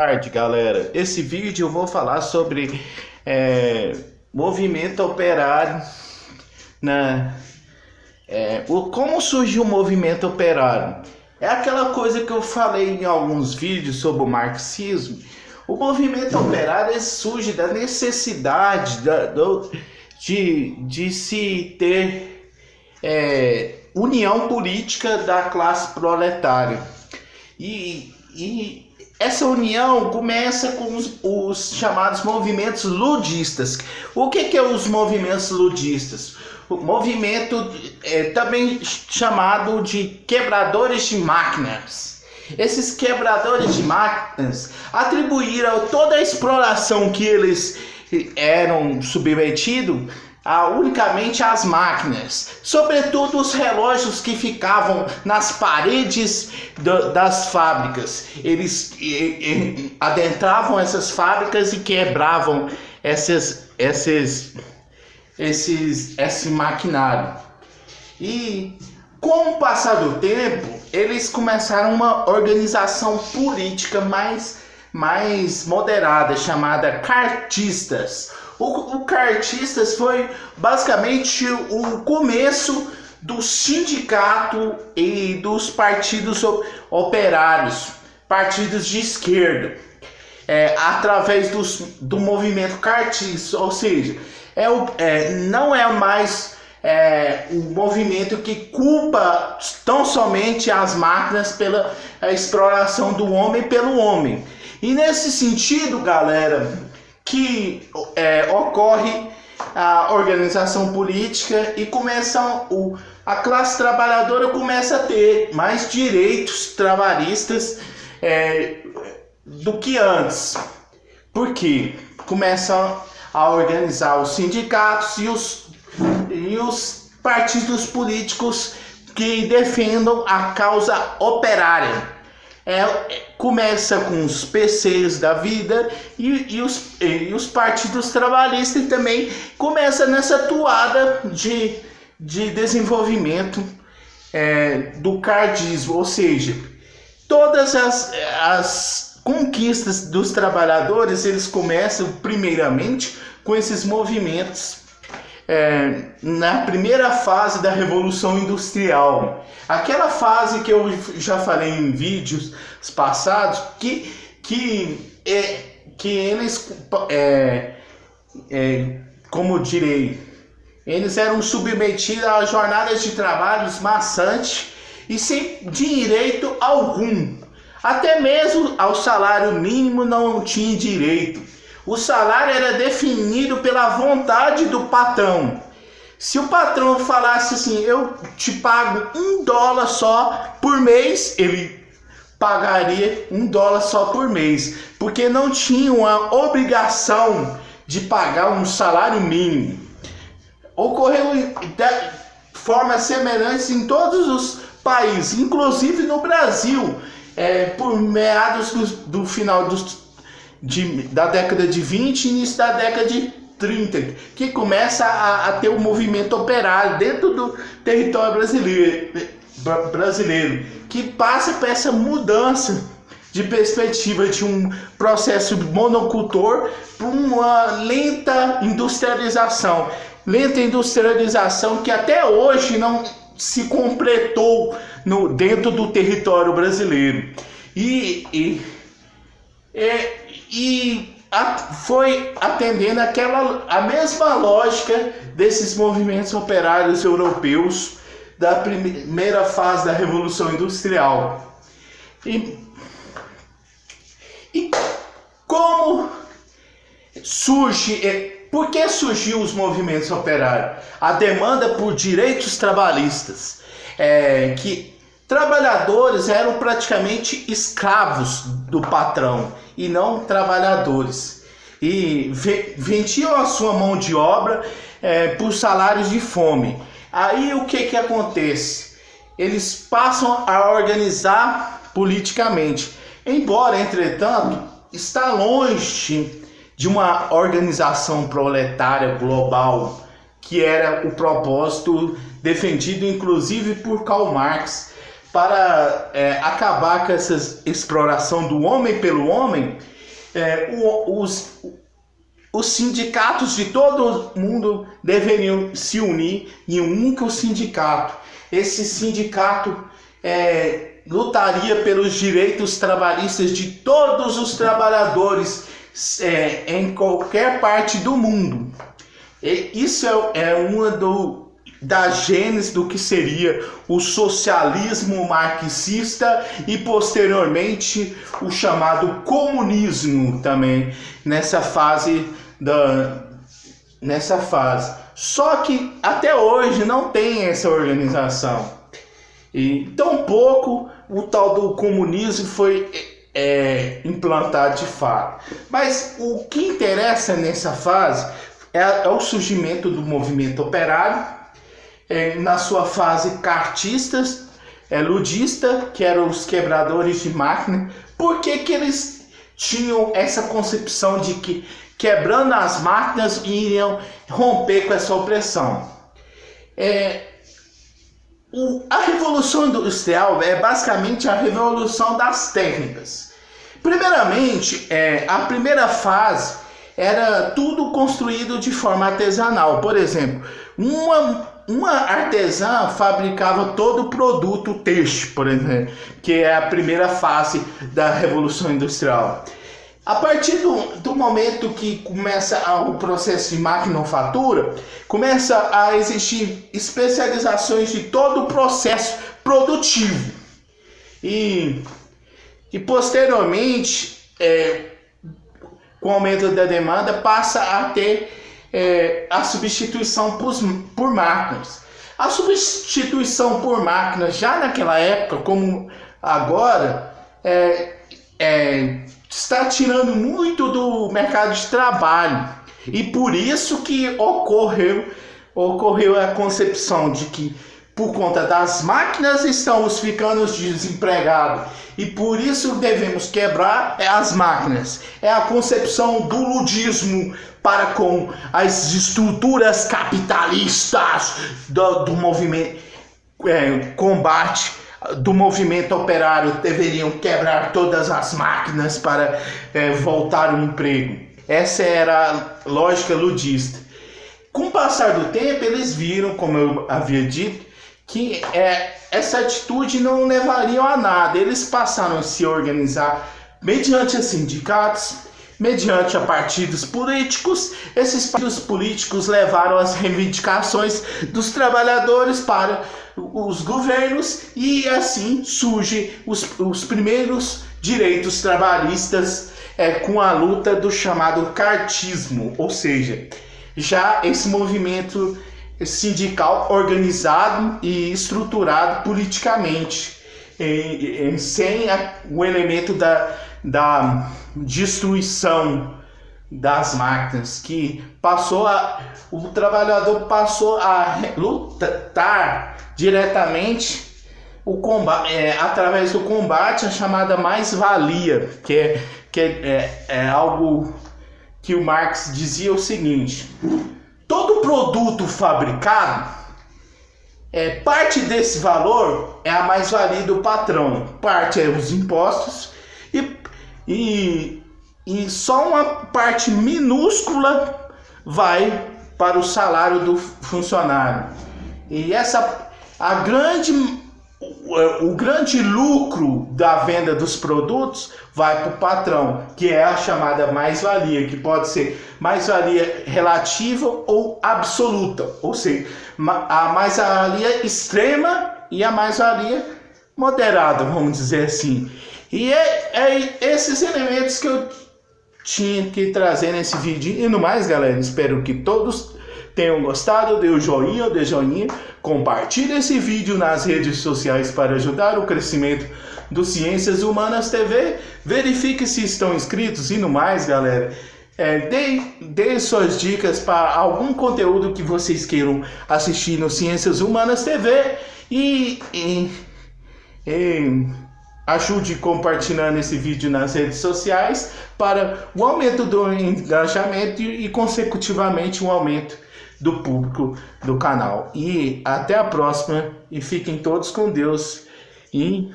Tarde, galera. Esse vídeo eu vou falar sobre movimento operário como surgiu o movimento operário. É aquela coisa que eu falei em alguns vídeos sobre o marxismo. O movimento operário surge da necessidade de se ter união política da classe proletária. E essa união começa com os chamados movimentos ludistas. O que é os movimentos ludistas? O movimento também chamado de quebradores de máquinas. Esses quebradores de máquinas atribuíram toda a exploração que eles eram submetidos unicamente às máquinas, sobretudo os relógios que ficavam nas paredes das fábricas. Eles adentravam essas fábricas e quebravam esse maquinário. E com o passar do tempo, eles começaram uma organização política mais moderada, chamada cartistas. O cartistas foi basicamente o começo do sindicato e dos partidos operários, partidos de esquerda, através do movimento cartista, ou seja, não é mais um movimento que culpa tão somente as máquinas pela exploração do homem pelo homem. E nesse sentido, galera, que ocorre a organização política e a classe trabalhadora começa a ter mais direitos trabalhistas do que antes. Por quê? Começam a organizar os sindicatos e os partidos políticos que defendam a causa operária. Começa com os PCs da vida e os partidos trabalhistas também começam nessa toada de desenvolvimento do cardismo, ou seja, todas as conquistas dos trabalhadores, eles começam primeiramente com esses movimentos na primeira fase da Revolução Industrial. Aquela fase que eu já falei em vídeos passados, que eles, como direi, eles eram submetidos a jornadas de trabalhos maçantes e sem direito algum. Até mesmo ao salário mínimo não tinha direito. O salário era definido pela vontade do patrão. Se o patrão falasse assim, eu te pago $1 só por mês, ele pagaria $1 só por mês, porque não tinha uma obrigação de pagar um salário mínimo. Ocorreu de forma semelhante em todos os países, inclusive no Brasil, por meados do final da década de 20 e início da década de 30, que começa a ter um movimento operário dentro do território brasileiro, que passa por essa mudança de perspectiva de um processo monocultor para uma lenta industrialização que até hoje não se completou dentro do território brasileiro. Foi atendendo a mesma lógica desses movimentos operários europeus da primeira fase da Revolução Industrial. E como por que surgiu os movimentos operários? A demanda por direitos trabalhistas, que trabalhadores eram praticamente escravos do patrão e não trabalhadores, e vendiam a sua mão de obra por salários de fome. Aí o que acontece? Eles passam a organizar politicamente, embora, entretanto, está longe de uma organização proletária global, que era o propósito defendido inclusive por Karl Marx acabar com essa exploração do homem pelo homem, os sindicatos de todo mundo deveriam se unir em um único sindicato. Esse sindicato lutaria pelos direitos trabalhistas de todos os trabalhadores em qualquer parte do mundo. Isso é uma da gênese do que seria o socialismo marxista e posteriormente o chamado comunismo também nessa fase. Só que até hoje não tem essa organização. E tampouco o tal do comunismo foi implantado de fato. Mas o que interessa nessa fase é o surgimento do movimento operário, na sua fase cartista, ludista, que eram os quebradores de máquina. Por que eles tinham essa concepção de que quebrando as máquinas iriam romper com essa opressão? A Revolução Industrial é basicamente a revolução das técnicas. Primeiramente, a primeira fase era tudo construído de forma artesanal. Por exemplo, uma artesã fabricava todo o produto têxtil, por exemplo, que é a primeira fase da Revolução Industrial. A partir do momento que começa o processo de maquinofatura, começa a existir especializações de todo o processo produtivo. E posteriormente, com o aumento da demanda, passa a ter a substituição por máquinas. A substituição por máquinas, já naquela época, como agora, está tirando muito do mercado de trabalho. E por isso que ocorreu a concepção de que, por conta das máquinas, estamos ficando desempregados. E por isso devemos quebrar as máquinas. É a concepção do ludismo para com as estruturas capitalistas do movimento combate do movimento operário. Deveriam quebrar todas as máquinas para voltar ao emprego. Essa era a lógica ludista. Com o passar do tempo, eles viram, como eu havia dito, que essa atitude não levaria a nada. Eles passaram a se organizar mediante a sindicatos, mediante a partidos políticos. Esses partidos políticos levaram as reivindicações dos trabalhadores para os governos e assim surgem os primeiros direitos trabalhistas com a luta do chamado cartismo, ou seja, já esse movimento sindical organizado e estruturado politicamente, sem o elemento da destruição das máquinas, que o trabalhador passou a lutar diretamente através do combate, a chamada mais-valia, que é algo que o Marx dizia o seguinte: todo produto fabricado, parte desse valor é a mais-valia do patrão, parte é os impostos e só uma parte minúscula vai para o salário do funcionário. E o grande lucro da venda dos produtos vai para o patrão, que é a chamada mais-valia, que pode ser mais-valia relativa ou absoluta, ou seja, a mais-valia extrema e a mais-valia moderada, vamos dizer assim. E esses elementos que eu tinha que trazer nesse vídeo. E no mais, galera, espero que todos tenham gostado. Dê o joinha, compartilhe esse vídeo nas redes sociais para ajudar o crescimento do Ciências Humanas TV. Verifique se estão inscritos. E no mais, galera, dê suas dicas para algum conteúdo que vocês queiram assistir no Ciências Humanas TV e ajude compartilhando esse vídeo nas redes sociais para o aumento do engajamento e consecutivamente um aumento do público do canal. E até a próxima, e fiquem todos com Deus e